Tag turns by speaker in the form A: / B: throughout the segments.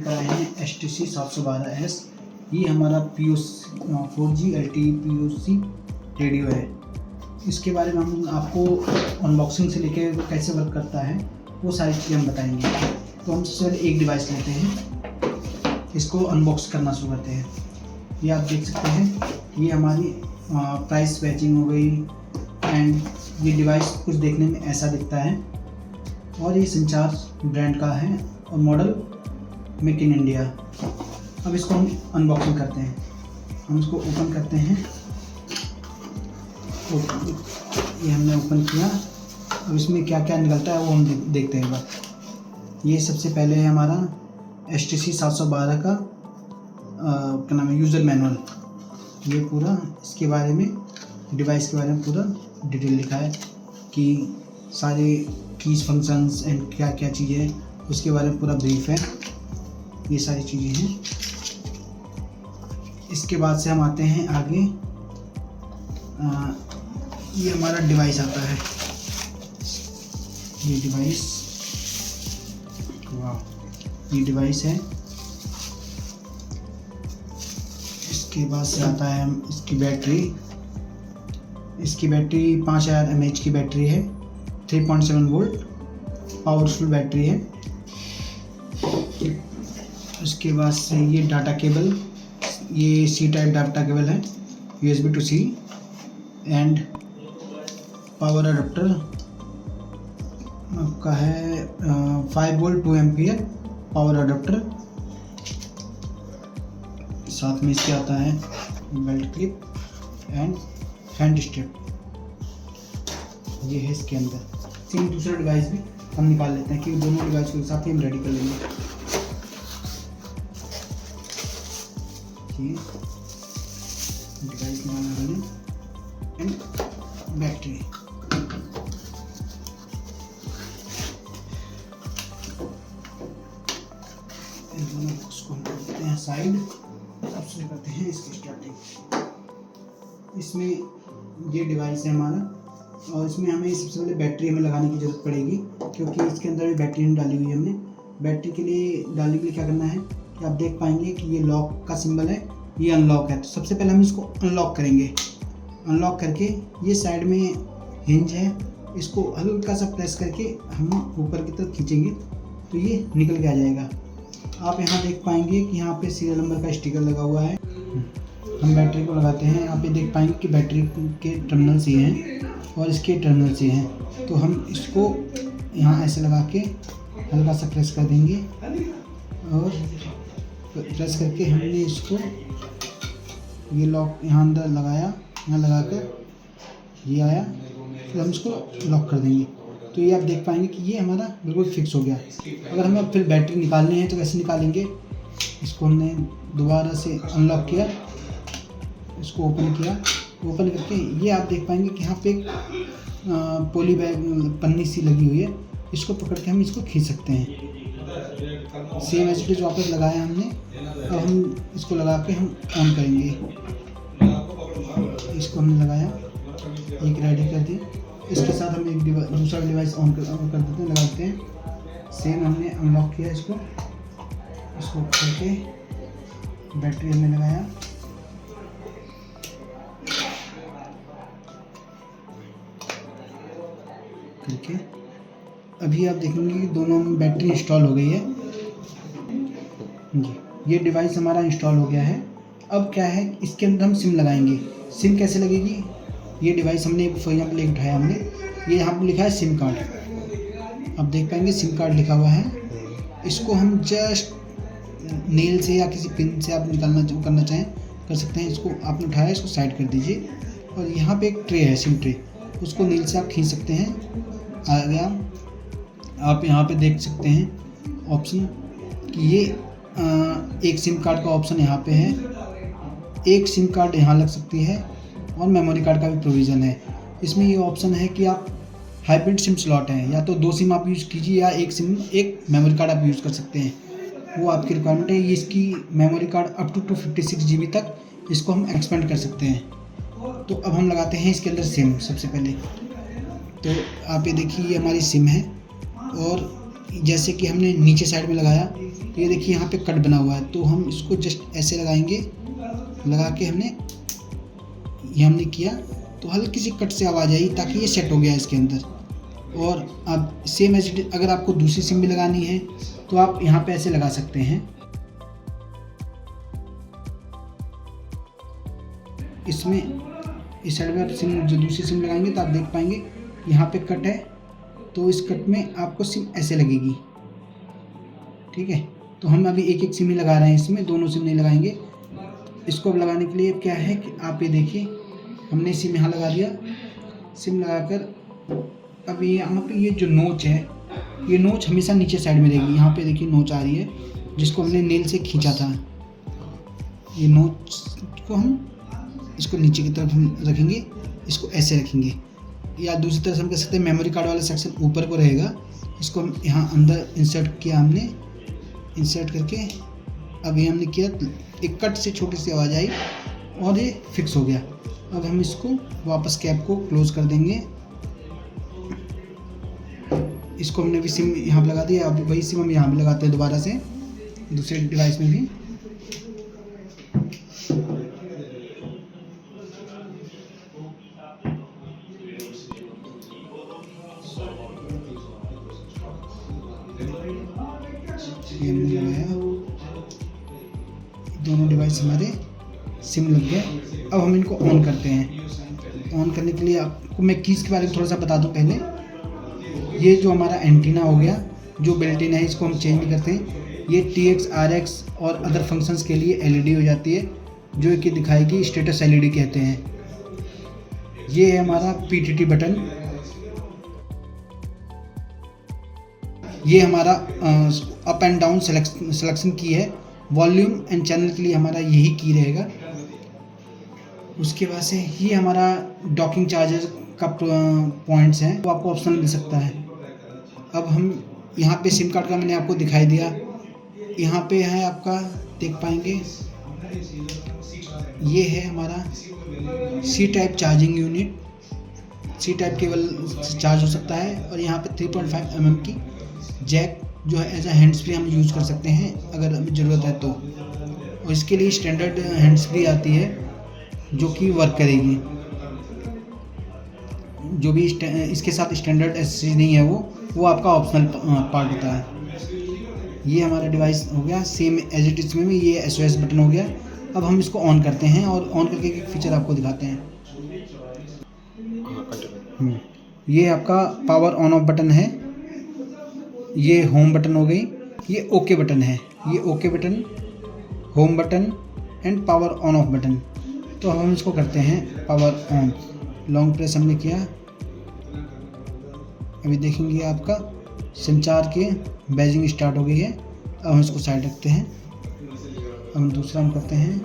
A: लेकर आए हैं HTC 712S। ये हमारा POC 4G LTE POC radio है। इसके बारे में हम आपको अनबॉक्सिंग से लेके कैसे वर्क करता है वो सारी चीज़ें हम बताएंगे। तो हम सबसे पहले एक डिवाइस लेते हैं, इसको अनबॉक्स करना शुरू करते हैं। ये आप देख सकते हैं, ये हमारी प्राइस बैचिंग हो गई एंड ये डिवाइस कुछ देखने में ऐसा दिखता है और ये संचार ब्रांड का है और मॉडल मेक इन इंडिया। अब इसको हम अनबॉक्सिंग करते हैं। हम इसको ओपन करते हैं। ये हमने ओपन किया। अब इसमें क्या क्या निकलता है वो हम देखते हैं एक बार। ये सबसे पहले है हमारा HTC 712 का क्या नाम है, यूज़र मैनुअल। ये पूरा इसके बारे में, डिवाइस के बारे में पूरा डिटेल लिखा है कि सारे कीज फंक्शंस एंड क्या क्या चीज़ें, उसके बारे में पूरा ब्रीफ है। ये सारी चीज़ें हैं। इसके बाद से हम आते हैं आगे। ये हमारा डिवाइस आता है। ये डिवाइस, वाह, ये डिवाइस है। इसके बाद से आता है इसकी बैटरी। इसकी बैटरी 5000 mAh की बैटरी है, 3.7 वोल्ट पावरफुल बैटरी है। उसके बाद से ये डाटा केबल, ये C टाइप डाटा केबल है, USB to C and power adapter आपका है 5 वोल्ट 2 एम्पियर पावर अडेप्टर। साथ में इसके आता है belt clip and hand strip. ये है इसके अंदर। सेम दूसरा डिवाइस भी हम निकाल लेते हैं कि दोनों डिवाइस को एक साथ ही हम रेडी कर लेंगे। डिवाइस निकालने एंड बैटरी। इन दोनों को हम करते हैं साइड। सबसे करते हैं इसकी स्टार्टिंग। इसमें ये डिवाइस है हमारा और इसमें हमें सबसे पहले बैटरी हमें लगाने की ज़रूरत पड़ेगी, क्योंकि इसके अंदर भी बैटरी नहीं डाली हुई है हमने। बैटरी के लिए डालने के लिए क्या करना है कि आप देख पाएंगे कि ये लॉक का सिंबल है, ये अनलॉक है। तो सबसे पहले हम इसको अनलॉक करेंगे। अनलॉक करके ये साइड में हिंज है, इसको हल्का सा प्रेस करके हम ऊपर की तरफ खींचेंगे तो ये निकल के आ जाएगा। आप यहाँ देख पाएंगे कि यहाँ पे सीरियल नंबर का स्टिकर लगा हुआ है। हम बैटरी को लगाते हैं। आप ये देख पाएंगे कि बैटरी के टर्मिनल्स ये हैं और इसके टर्मिनल्स ये हैं। तो हम इसको यहाँ ऐसे लगा के हल्का सा प्रेस कर देंगे और प्रेस करके हमने इसको, ये लॉक यहाँ अंदर लगाया, यहाँ लगा कर ये आया, फिर हम इसको लॉक कर देंगे। तो ये आप देख पाएंगे कि ये हमारा बिल्कुल फिक्स हो गया। अगर हमें अब फिर बैटरी निकालनी है तो कैसे निकालेंगे, इसको हमने दोबारा से अनलॉक किया, इसको ओपन किया। ओपन करके ये आप देख पाएंगे कि यहाँ पे एक पॉली बैग पन्नी सी लगी हुई है, इसको पकड़ के हम इसको खींच सकते हैं। सेम एज इट इज वापस लगाया हमने। अब हम इसको लगा के हम ऑन करेंगे। इसको हमने लगाया, एक रेडी कर दी। इसके साथ हम एक दूसरा डिवाइस ऑन कर देते हैं, लगा देते हैं। सेम हमने अनलॉक किया इसको करके बैटरी हमने लगाया। करके अभी आप देखेंगे कि दोनों में बैटरी इंस्टॉल हो गई है जी। ये डिवाइस हमारा इंस्टॉल हो गया है। अब क्या है, इसके अंदर हम सिम लगाएंगे। सिम कैसे लगेगी, ये डिवाइस हमने फॉर एग्जाम्पल एक उठाया हमने, ये यहाँ पर लिखा है सिम कार्ड। आप देख पाएंगे सिम कार्ड लिखा हुआ है। इसको हम जस्ट नेल से या किसी पिन से आप करना चाहें कर सकते हैं। इसको आपने उठाया, इसको साइड कर दीजिए और यहाँ पे एक ट्रे है, सिम ट्रे, उसको नेल से आप खींच सकते हैं। आ गया। आप यहाँ पे देख सकते हैं ऑप्शन कि ये एक सिम कार्ड का ऑप्शन यहाँ पे है। एक सिम कार्ड यहाँ लग सकती है और मेमोरी कार्ड का भी प्रोविज़न है। इसमें ये ऑप्शन है कि आप हाइब्रिड सिम स्लॉट है, या तो 2 सिम आप यूज़ कीजिए या एक मेमोरी कार्ड आप यूज़ कर सकते हैं, वो आपकी रिक्वायरमेंट है। ये इसकी memory card up to 256 GB तक इसको हम एक्सपेंड कर सकते हैं। तो अब हम लगाते हैं इसके अंदर सिम। सबसे पहले तो आप ये देखिए, ये हमारी सिम है और जैसे कि हमने नीचे साइड में लगाया तो ये देखिए यहाँ पे कट बना हुआ है, तो हम इसको जस्ट ऐसे लगाएंगे, लगा के हमने किया तो हल्की सी कट से आवाज़ आई, ताकि ये सेट हो गया इसके अंदर। और अब सेम एज इट, अगर आपको दूसरी सिम भी लगानी है तो आप यहाँ पे ऐसे लगा सकते हैं। इसमें इस साइड में आप सिम जो दूसरी सिम लगाएंगे तो आप देख पाएंगे यहाँ पे कट है, तो इस कट में आपको सिम ऐसे लगेगी। ठीक है, तो हम अभी एक एक सिम ही लगा रहे हैं, इसमें दोनों सिम नहीं लगाएंगे। इसको अब लगाने के लिए क्या है कि आप ये देखिए, हमने सिम यहाँ लगा दिया। सिम लगाकर अब यहाँ पे ये जो नोच है, ये नोच हमेशा नीचे साइड में रहेगी। यहाँ पे देखिए नोच आ रही है, जिसको हमने नेल से खींचा था। ये नोच को हम इसको नीचे की तरफ हम रखेंगे, इसको ऐसे रखेंगे, या दूसरी तरफ हम कह सकते हैं मेमोरी कार्ड वाला सेक्शन ऊपर को रहेगा। इसको हम यहाँ अंदर इंसर्ट किया, हमने इंसर्ट करके अब ये हमने किया, एक कट से छोटी सी आवाज़ आई और ये फिक्स हो गया। अब हम इसको वापस कैप को क्लोज कर देंगे। इसको हमने भी सिम यहाँ पर लगा दिया, अब वही सिम हम यहाँ भी लगाते हैं दोबारा से दूसरे डिवाइस में भी। ये हमने लगाया, दोनों डिवाइस हमारे सिम लग गए। अब हम इनको ऑन करते हैं। ऑन करने के लिए आपको मैं कीज़ के बारे में थोड़ा सा बता दूं पहले। ये जो हमारा एंटीना हो गया, जो बिल्ट इन है, इसको हम चेंज नहीं करते हैं। ये TX, RX और अदर फंक्शंस के लिए LED हो जाती है, जो कि दिखाएगी, स्टेटस LED कहते हैं। ये है हमारा PTT बटन। ये हमारा अप एंड डाउन सिलेक्शन की है। वॉल्यूम एंड चैनल के लिए हमारा यही की रहेगा। उसके बाद से ये हमारा डॉकिंग चार्जर का पॉइंट्स हैं, वो आपको ऑप्शनल मिल सकता है। अब हम यहाँ पे सिम कार्ड का मैंने आपको दिखाई दिया, यहाँ पे है आपका, देख पाएंगे ये है हमारा C type charging unit. C type cable charge हो सकता है। और यहाँ पे 3.5 mm की जैक जो है एज अ हैंड्स फ्री हम यूज़ कर सकते हैं अगर हमें ज़रूरत है तो। और इसके लिए स्टैंडर्ड हैंड्स फ्री आती है जो कि वर्क करेगी। जो भी इसके साथ स्टैंडर्ड एसेसरीज नहीं है वो आपका ऑप्शनल पार्ट होता है। ये हमारा डिवाइस हो गया सेम एज इट इज में भी। ये SOS बटन हो गया। अब हम इसको ऑन करते हैं और ऑन करके एक फीचर आपको दिखाते हैं। ये आपका पावर ऑन ऑफ बटन है। ये होम बटन हो गई। ये ओके बटन है। ये okay button, home button and power on off button. तो हम इसको करते हैं पावर ऑन। लॉन्ग प्रेस हमने किया, अभी देखेंगे आपका संचार के बैजिंग स्टार्ट हो गई है। अब हम इसको साइड रखते हैं। अब हम दूसरा हम करते हैं,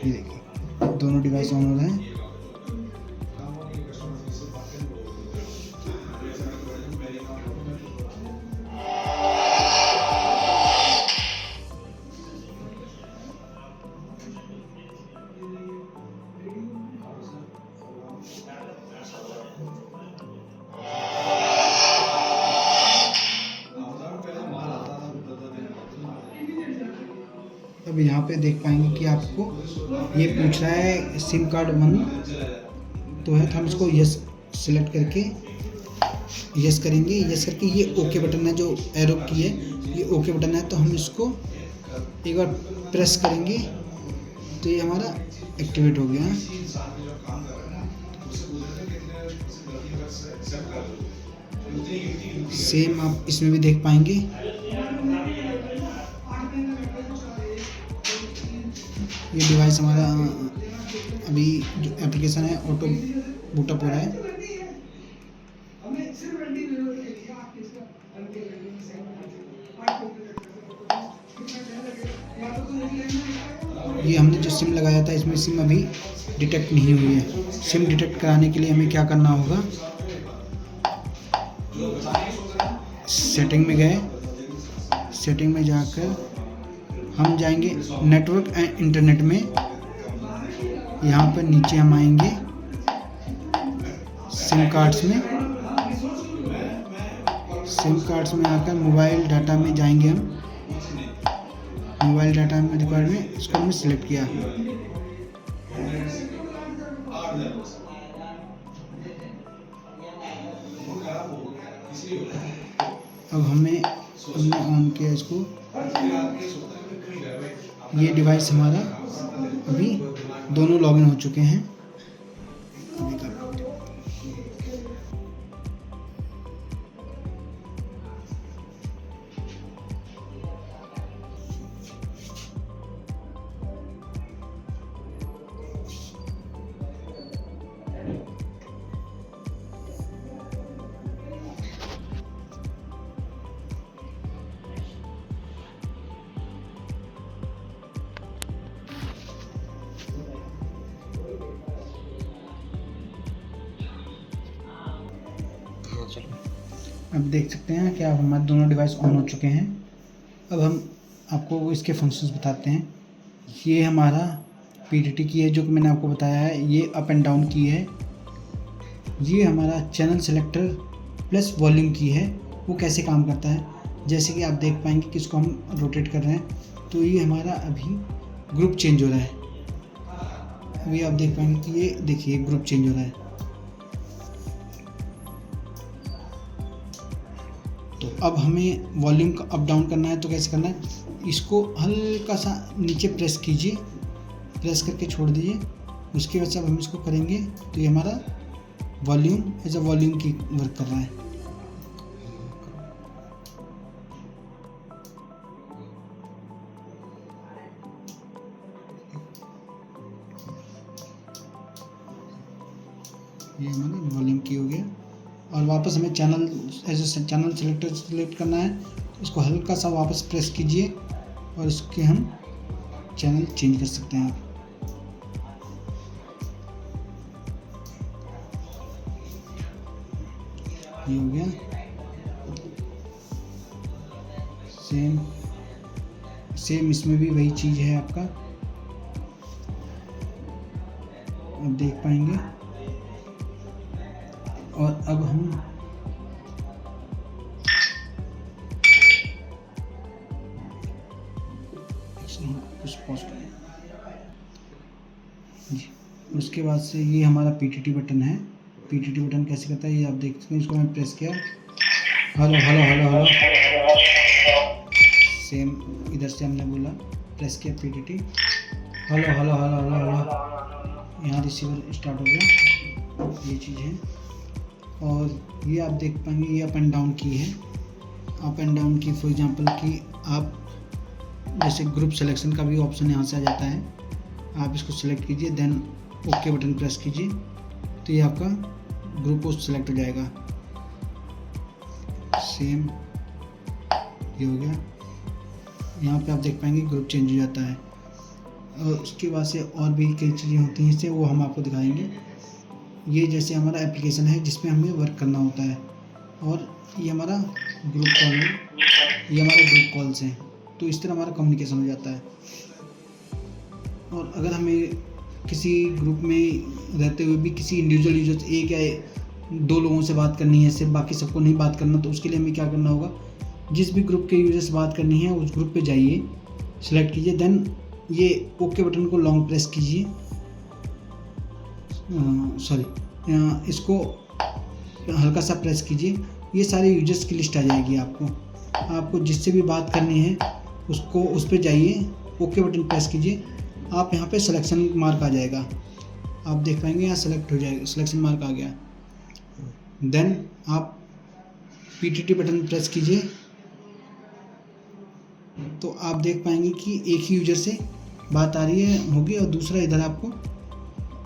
A: ये देखिए दोनों डिवाइस ऑन हो रहे हैं। अब यहाँ पे देख पाएंगे कि आपको ये पूछ रहा है सिम कार्ड 1 तो है, तो हम इसको यस सिलेक्ट करके यस करेंगे। यस करके ये ओके बटन है, जो एरो की है ये ओके बटन है, तो हम इसको एक बार प्रेस करेंगे तो ये हमारा एक्टिवेट हो गया। सेम आप इसमें भी देख पाएंगे। ये डिवाइस हमारा अभी जो एप्लीकेशन है ऑटो बूटअप हो रहा है। ये हमने जो सिम लगाया था इसमें सिम अभी डिटेक्ट नहीं हुई है। सिम डिटेक्ट कराने के लिए हमें क्या करना होगा, सेटिंग में गए, सेटिंग में जाकर हम जाएंगे नेटवर्क एंड इंटरनेट में। यहाँ पर नीचे हम आएंगे सिम कार्ड्स में आकर मोबाइल डाटा में जाएंगे हम। मोबाइल डाटा में रिक्वायर्ड में इसको हमने सिलेक्ट किया। अब हमने ऑन किया इसको। ये डिवाइस हमारा अभी दोनों लॉगिन हो चुके हैं। अब देख सकते हैं कि आप हमारे दोनों डिवाइस ऑन हो चुके हैं। अब हम आपको इसके फंक्शंस बताते हैं। ये हमारा PTT की है जो कि मैंने आपको बताया है। ये अप एंड डाउन की है। ये हमारा चैनल सेलेक्टर प्लस वॉल्यूम की है। वो कैसे काम करता है, जैसे कि आप देख पाएंगे कि इसको हम रोटेट कर रहे हैं तो ये हमारा अभी ग्रुप चेंज हो रहा है। अभी आप देख पाएंगे कि ये देखिए ग्रुप चेंज हो रहा है। तो अब हमें वॉल्यूम का अप डाउन करना है तो कैसे करना है, इसको हल्का सा नीचे प्रेस कीजिए, प्रेस करके छोड़ दीजिए। उसके बाद जब हम इसको करेंगे तो ये हमारा वॉल्यूम एज अ वॉल्यूम की वर्क कर रहा है। ये हमारा वॉल्यूम की हो गया। और वापस हमें channel as a channel selector select करना है। इसको हल्का सा वापस प्रेस कीजिए और इसके हम चैनल चेंज कर सकते हैं। ये हो गया। सेम इसमें भी वही चीज़ है आपका, आप देख पाएंगे। और अब हम कुछ पोस्ट जी। उसके बाद से ये हमारा PTT बटन है। PTT बटन कैसे करता है ये आप देख सकते हैं। इसको मैंने प्रेस किया, hello hello hello hello, same इधर से हमने बोला, प्रेस किया PTT, hello hello hello hello hello, यहाँ रिसीवर स्टार्ट हो गया। ये चीज़ है। और ये आप देख पाएंगे ये अप एंड डाउन की है। अप एंड डाउन की फॉर एग्जांपल कि आप जैसे ग्रुप सिलेक्शन का भी ऑप्शन यहाँ से आ जाता है। आप इसको सिलेक्ट कीजिए, देन ओके बटन प्रेस कीजिए तो ये आपका ग्रुप पोस्ट सेलेक्ट हो जाएगा। सेम ये हो गया। यहाँ पे आप देख पाएंगे ग्रुप चेंज हो जाता है। और उसके बाद से और भी कई चीज़ें होती हैं इससे, वो हम आपको दिखाएंगे। ये जैसे हमारा एप्लीकेशन है जिसमें हमें वर्क करना होता है। और ये हमारा ग्रुप कॉल है, ये हमारे ग्रुप कॉल्स हैं। तो इस तरह हमारा कम्युनिकेशन हो जाता है। और अगर हमें किसी ग्रुप में रहते हुए भी किसी इंडिविजुअल यूजर एक या दो लोगों से बात करनी है, सिर्फ बाकी सबको नहीं बात करना, तो उसके लिए हमें क्या करना होगा, जिस भी ग्रुप के यूजर से बात करनी है उस ग्रुप पे जाइए, सिलेक्ट कीजिए, देन ये ओके बटन को लॉन्ग प्रेस कीजिए, इसको हल्का सा प्रेस कीजिए। ये सारे यूजर्स की लिस्ट आ जाएगी। आपको जिससे भी बात करनी है उसको उस पर जाइए, ओके बटन प्रेस कीजिए। आप यहाँ पे सिलेक्शन मार्क आ जाएगा, आप देख पाएंगे यहाँ सेलेक्ट हो जाएगा, सिलेक्शन मार्क आ गया। देन आप PTT बटन प्रेस कीजिए तो आप देख पाएंगे कि एक ही यूजर से बात आ रही है होगी और दूसरा इधर आपको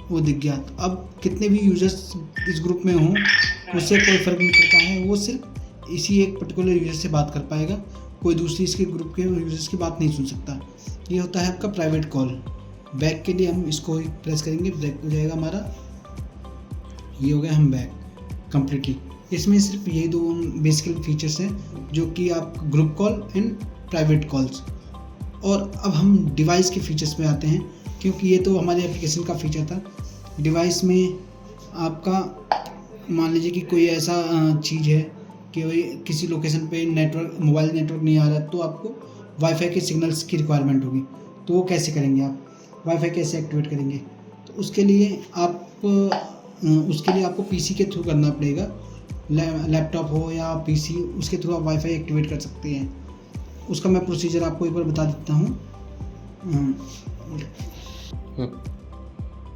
A: वो दिख गया। अब कितने भी यूजर्स इस ग्रुप में हों उससे कोई फ़र्क नहीं पड़ता है, वो सिर्फ इसी एक पर्टिकुलर यूजर से बात कर पाएगा, कोई दूसरी इसके ग्रुप के यूजर्स की बात नहीं सुन सकता। ये होता है आपका प्राइवेट कॉल। बैक के लिए हम इसको प्रेस करेंगे, बैक हो जाएगा हमारा। ये हो गया हम बैक कम्प्लीटली। इसमें सिर्फ यही दो बेसिकल फीचर्स हैं जो कि आप group call and private calls. और अब हम डिवाइस के फीचर्स पे आते हैं, क्योंकि ये तो हमारे एप्लीकेशन का फीचर था। डिवाइस में आपका मान लीजिए कि कोई ऐसा चीज़ है कि भाई किसी लोकेशन पे नेटवर्क, मोबाइल नेटवर्क नहीं आ रहा, तो आपको वाईफाई के सिग्नल्स की रिक्वायरमेंट होगी। तो वो कैसे करेंगे आप? वाईफाई कैसे एक्टिवेट करेंगे? तो उसके लिए आपको पीसी के थ्रू करना पड़ेगा। लैपटॉप हो या पीसी, उसके थ्रू आप वाईफाई एक्टिवेट कर सकते हैं। उसका मैं प्रोसीजर आपको एक बार बता देता हूँ।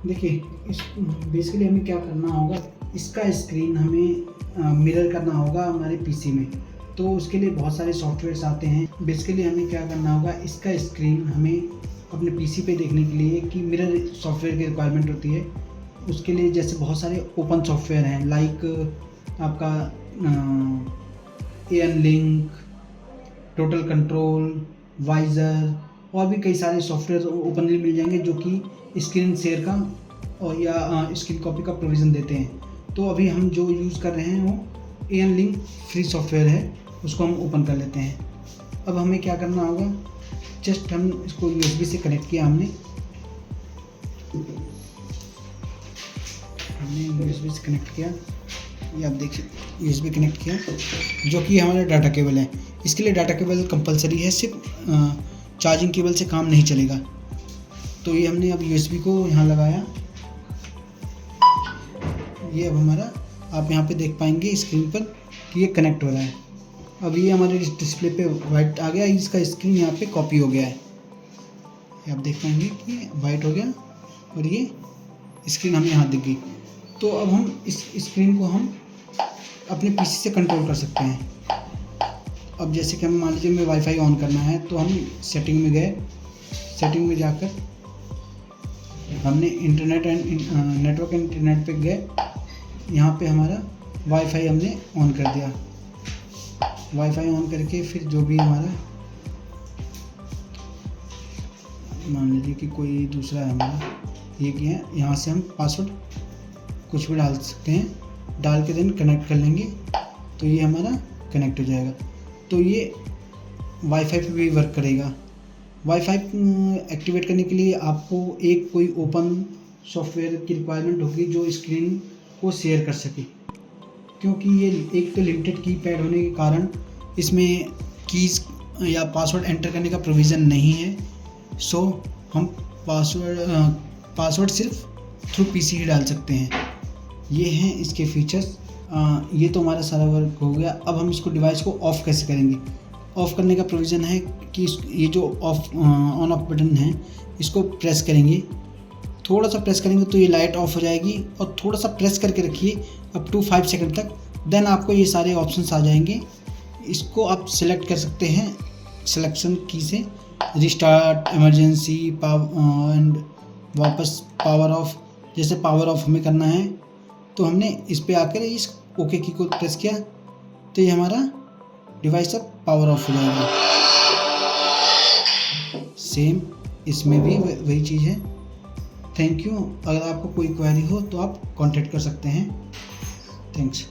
A: देखिए, इस बेसिकली हमें क्या करना होगा, इसका स्क्रीन हमें मिरर करना होगा हमारे पीसी में। तो उसके लिए बहुत सारे सॉफ्टवेयर्स आते हैं। बेसिकली हमें क्या करना होगा, इसका स्क्रीन हमें अपने पीसी पे देखने के लिए कि मिरर सॉफ्टवेयर की रिक्वायरमेंट होती है। उसके लिए जैसे बहुत सारे ओपन सॉफ्टवेयर हैं, लाइक आपका N link, total control, wiser, और भी कई सारे सॉफ्टवेयर ओपनली मिल जाएंगे जो कि स्क्रीन शेयर का और या स्क्रीन कॉपी का प्रोविज़न देते हैं। तो अभी हम जो यूज़ कर रहे हैं वो एन लिंक फ्री सॉफ्टवेयर है, उसको हम ओपन कर लेते हैं। अब हमें क्या करना होगा, जस्ट हम इसको यूएसबी से कनेक्ट किया हमने यूएसबी से कनेक्ट किया, ये आप देखिए यूएसबी कनेक्ट किया, जो कि हमारा डाटा केबल है। इसके लिए डाटा केबल कंपलसरी है, सिर्फ चार्जिंग केबल से काम नहीं चलेगा। तो ये हमने अब यूएसबी को यहाँ लगाया, ये अब हमारा, आप यहाँ पे देख पाएंगे स्क्रीन पर कि ये कनेक्ट हो रहा है। अब ये हमारे डिस्प्ले पे वाइट आ गया, इसका स्क्रीन यहाँ पे कॉपी हो गया है। आप देख पाएंगे कि वाइट हो गया और ये स्क्रीन हमें यहाँ दिख गई। तो अब हम इस स्क्रीन को हम अपने पीसी से कंट्रोल कर सकते हैं। अब जैसे कि हमें मान लीजिए हमें वाईफाई ऑन करना है, तो हम सेटिंग में गए, सेटिंग में जाकर हमने internet and network and internet पे गए, यहाँ पे हमारा वाईफाई हमने ऑन कर दिया। वाईफाई ऑन करके फिर जो भी हमारा, मान लीजिए कि कोई दूसरा है हमारा, ये क्या है, यहाँ से हम पासवर्ड कुछ भी डाल सकते हैं, डाल के देन कनेक्ट कर लेंगे, तो ये हमारा कनेक्ट हो जाएगा। तो ये वाईफाई पे भी वर्क करेगा। वाईफाई एक्टिवेट करने के लिए आपको एक कोई ओपन सॉफ्टवेयर की रिक्वायरमेंट होगी जो स्क्रीन को शेयर कर सके, क्योंकि ये एक तो लिमिटेड कीपैड होने के कारण इसमें कीज़ या पासवर्ड एंटर करने का प्रोविज़न नहीं है। सो हम पासवर्ड सिर्फ थ्रू पीसी ही डाल सकते हैं। ये हैं इसके फीचर्स। ये तो हमारा सारा वर्क हो गया। अब हम इसको डिवाइस को ऑफ़ कैसे करेंगे? ऑफ़ करने का प्रोविज़न है कि ये जो ऑन ऑफ बटन है, इसको प्रेस करेंगे, थोड़ा सा प्रेस करेंगे तो ये लाइट ऑफ हो जाएगी, और थोड़ा सा प्रेस करके रखिए अप टू 5 सेकंड तक, देन आपको ये सारे ऑप्शंस आ जाएंगे। इसको आप सिलेक्ट कर सकते हैं सिलेक्शन की से, रिस्टार्ट, इमरजेंसी, एंड वापस पावर ऑफ। जैसे पावर ऑफ हमें करना है तो हमने इस पे आकर इस ओके की को प्रेस किया, तो ये हमारा डिवाइस अब पावर ऑफ हो जाएगा। सेम इसमें भी वही चीज़ है। Thank you. अगर आपको कोई क्वेरी हो तो आप कांटेक्ट कर सकते हैं। थैंक्स।